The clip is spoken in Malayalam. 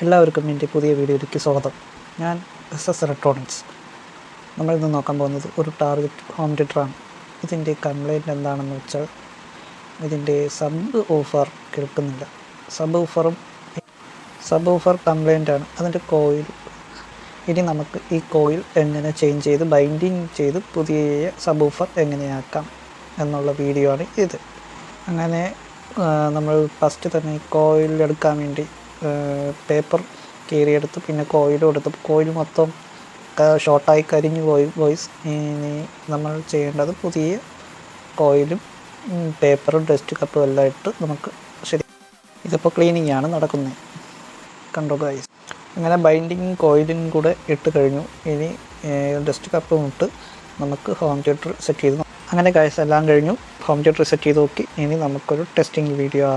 എല്ലാവർക്കും എൻ്റെ പുതിയ വീഡിയോയിലേക്ക് സ്വാഗതം. ഞാൻ SS ഇലക്ട്രോണിക്സ്. നമ്മളിന്ന് നോക്കാൻ പോകുന്നത് ഒരു ടാർഗറ്റ് ഹോം തിയേറ്ററാണ്. ഇതിൻ്റെ കംപ്ലൈൻറ്റ് എന്താണെന്ന് വെച്ചാൽ ഇതിൻ്റെ സബ് ഊഫർ കേൾക്കുന്നില്ല. സബ് ഊഫർ കംപ്ലൈൻ്റാണ്. അതിൻ്റെ കോയിൽ ഇനി നമുക്ക് ഈ കോയിൽ എങ്ങനെ ചേഞ്ച് ചെയ്ത് ബൈൻഡിങ് ചെയ്ത് പുതിയ സബ് ഊഫർ എങ്ങനെയാക്കാം എന്നുള്ള വീഡിയോ ആണ് ഇത്. അങ്ങനെ നമ്മൾ ഫസ്റ്റ് തന്നെ കോയിൽ എടുക്കാൻ വേണ്ടി പേപ്പർ കീറിയെടുത്ത് പിന്നെ കോയിലും എടുത്ത് കോയിൽ മൊത്തം ഷോർട്ടായി കരിഞ്ഞു പോയി. ഇനി നമ്മൾ ചെയ്യേണ്ടത് പുതിയ കോയിലും പേപ്പറും ഡസ്റ്റ് കപ്പും എല്ലാം ഇട്ട് നമുക്ക് ശരി. ഇതിപ്പോൾ ക്ലീനിങ് ആണ് നടക്കുന്നത്, കണ്ടോ ഗൈസ്. അങ്ങനെ ബൈൻഡിങ് കോയിലും കൂടെ ഇട്ട് കഴിഞ്ഞു. ഇനി ഡസ്റ്റ് കപ്പും ഇട്ട് നമുക്ക് ഹോം തിയേറ്റർ സെറ്റ് ചെയ്ത് അങ്ങനെ ഗൈസ് എല്ലാം കഴിഞ്ഞു. ഹോം തിയേറ്റർ സെറ്റ് ചെയ്ത് നോക്കി. ഇനി നമുക്കൊരു ടെസ്റ്റിംഗ് വീഡിയോ